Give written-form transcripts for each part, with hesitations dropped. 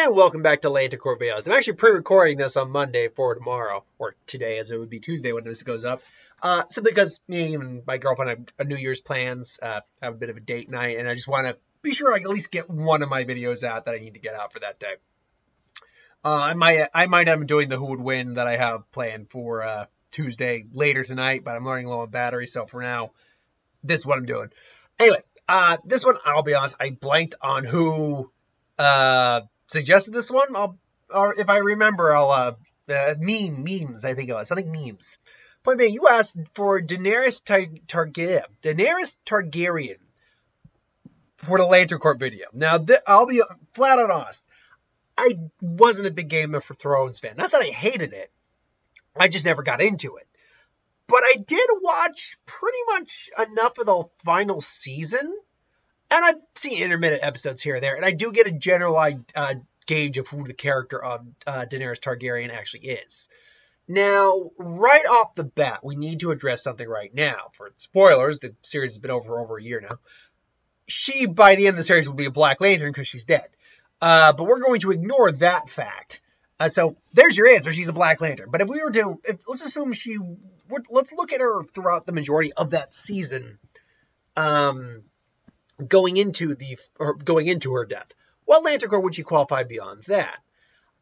And welcome back to Late to Corp. I'm actually pre-recording this on Monday for tomorrow, or today as it would be Tuesday when this goes up. Simply because me and my girlfriend have a New Year's plans, have a bit of a date night, and I just want to be sure I can at least get one of my videos out that I need to get out for that day. I might end up doing the Who Would Win that I have planned for Tuesday later tonight, but I'm running low on battery, so for now, this is what I'm doing. Anyway, this one, I'll be honest, I blanked on who suggested this one. Or if I remember, I'll memes. I think it was something memes. Point being, you asked for Daenerys Targaryen for the Lantern Corp video. Now, I'll be flat out honest. I wasn't a big Game of Thrones fan. Not that I hated it. I just never got into it. But I did watch pretty much enough of the final season. And I've seen intermittent episodes here or there. And I do get a general gauge of who the character of Daenerys Targaryen actually is. Now, right off the bat, we need to address something right now. For spoilers, the series has been over a year now. She, by the end of the series, will be a Black Lantern because she's dead. But we're going to ignore that fact. So there's your answer. She's a Black Lantern. But if we were to, let's assume let's look at her throughout the majority of that season, going into her death. What Lantern Corps would she qualify beyond that?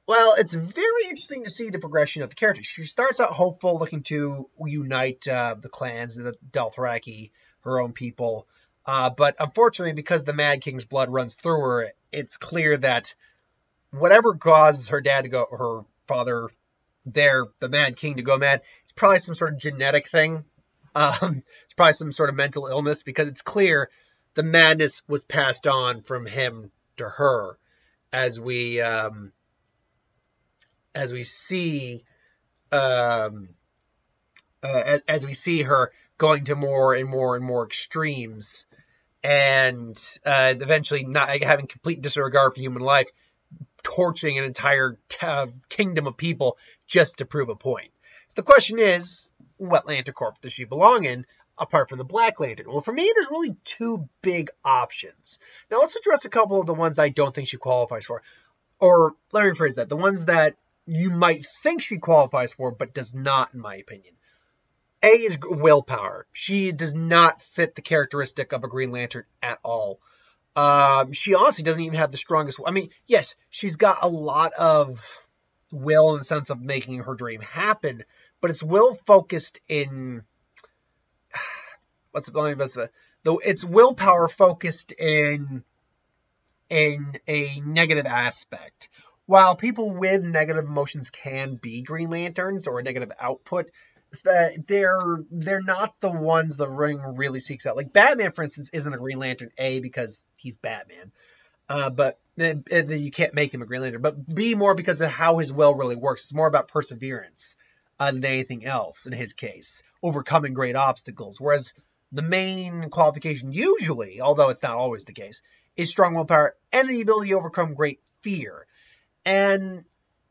Well, it's very interesting to see the progression of the character. She starts out hopeful, looking to unite the clans, the Dothraki, her own people. But unfortunately, because the Mad King's blood runs through her, it's clear that whatever causes her father, the Mad King, to go mad, it's probably some sort of genetic thing. It's probably some sort of mental illness, because it's clear the madness was passed on from him to her, as we see her going to more and more extremes, and eventually not having complete disregard for human life, torching an entire kingdom of people just to prove a point. So the question is, what Lantern Corps does she belong in, apart from the Black Lantern? Well, for me, there's really two big options. Now, let's address a couple of the ones I don't think she qualifies for. Or, let me rephrase that. The ones that you might think she qualifies for, but does not, in my opinion. A is willpower. She does not fit the characteristic of a Green Lantern at all. She honestly doesn't even have the strongest... I mean, yes, she's got a lot of will in the sense of making her dream happen, but it's will focused in... It's willpower focused in a negative aspect. While people with negative emotions can be Green Lanterns or a negative output, they're not the ones the ring really seeks out. Like Batman, for instance, isn't a Green Lantern, A, because he's Batman, but you can't make him a Green Lantern, but B, more because of how his will really works. It's more about perseverance than anything else in his case, overcoming great obstacles, whereas the main qualification usually, although it's not always the case, is strong willpower and the ability to overcome great fear. And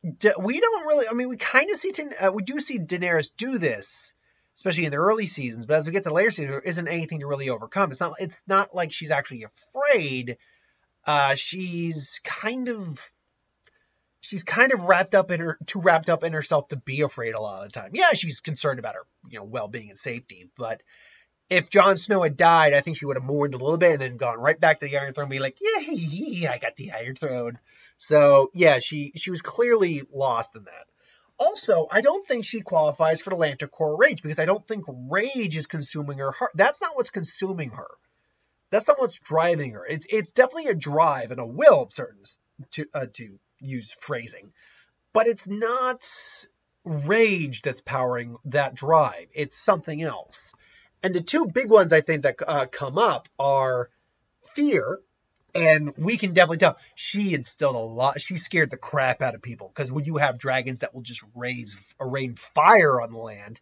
we don't really, I mean, we kind of see, we do see Daenerys do this, especially in the early seasons, but as we get to later seasons, there isn't anything to really overcome. It's not like she's actually afraid. She's kind of wrapped up in herself to be afraid a lot of the time. Yeah, she's concerned about her, well-being and safety, but if Jon Snow had died, I think she would have mourned a little bit and then gone right back to the Iron Throne and be like, yeah, I got the Iron Throne. So, yeah, she was clearly lost in that. Also, I don't think she qualifies for the Lantern Corps rage, because I don't think rage is consuming her heart. That's not what's consuming her. That's not what's driving her. It's definitely a drive and a will of certain, to use phrasing. But it's not rage that's powering that drive. It's something else. And the two big ones I think that come up are fear, and we can definitely tell she instilled a lot. She scared the crap out of people, because when you have dragons that will just rain fire on the land,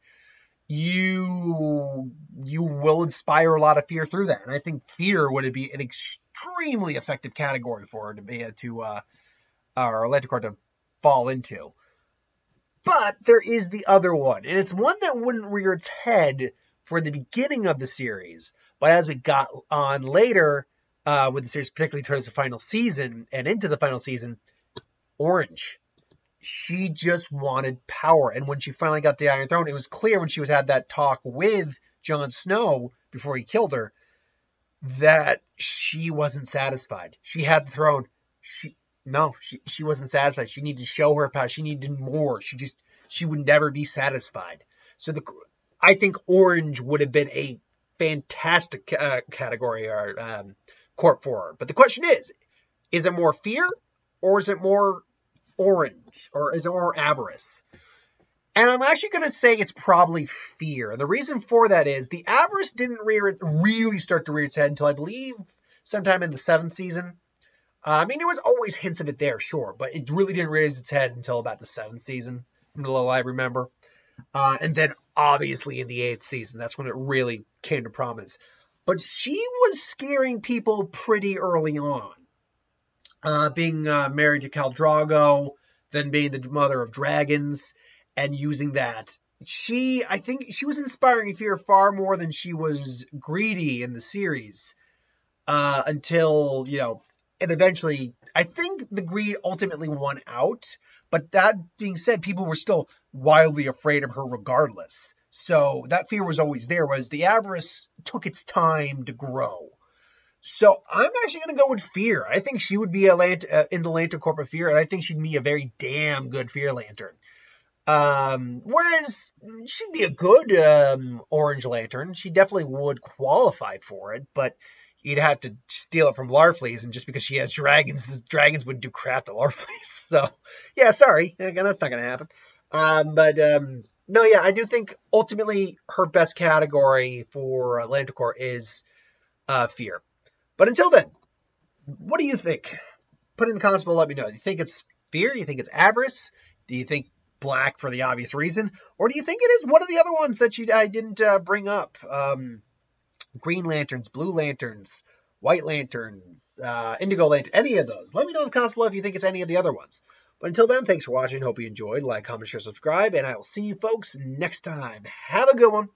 you will inspire a lot of fear through that. And I think fear would be an extremely effective category for her to be our Lantern Corps to fall into. But there is the other one, and it's one that wouldn't rear its head for the beginning of the series, but as we got on later with the series, particularly towards the final season and into the final season, Orange. She just wanted power. And when she finally got the Iron Throne, it was clear when she had that talk with Jon Snow before he killed her that she wasn't satisfied. She had the throne. She wasn't satisfied. She needed to show her power. She needed more. She would never be satisfied. So I think Orange would have been a fantastic category or Corp for her. But the question is it more fear or is it more orange or is it more avarice? And I'm actually going to say it's probably fear. And the reason for that is the avarice didn't really start to rear its head until I believe sometime in the 7th season. I mean, there was always hints of it there, sure, but it really didn't raise its head until about the 7th season, from the little I remember. And then obviously in the 8th season, that's when it really came to prominence. But she was scaring people pretty early on. Being married to Khal Drogo, then being the mother of dragons, and using that. I think she was inspiring fear far more than she was greedy in the series. Until, and eventually, I think the greed ultimately won out. But that being said, people were still wildly afraid of her regardless. So that fear was always there, whereas the avarice took its time to grow. So I'm actually going to go with fear. I think she would be in the Lantern Corp of Fear, and I think she'd be a very damn good Fear Lantern. Whereas she'd be a good Orange Lantern. She definitely would qualify for it, but you'd have to steal it from Larfleeze, and just because she has dragons, the dragons wouldn't do crap to Larfleeze. So, yeah, sorry. Again, that's not going to happen. No, yeah, I do think ultimately her best category for Lantern Corps is fear. But until then, what do you think? Put it in the comments below, let me know. Do you think it's fear? Do you think it's avarice? Do you think black for the obvious reason? Or do you think it is one of the other ones that I didn't bring up? Green lanterns, blue lanterns, white lanterns, indigo lanterns, any of those. Let me know in the comments below if you think it's any of the other ones. But until then, thanks for watching. Hope you enjoyed. Like, comment, share, subscribe, and I will see you folks next time. Have a good one.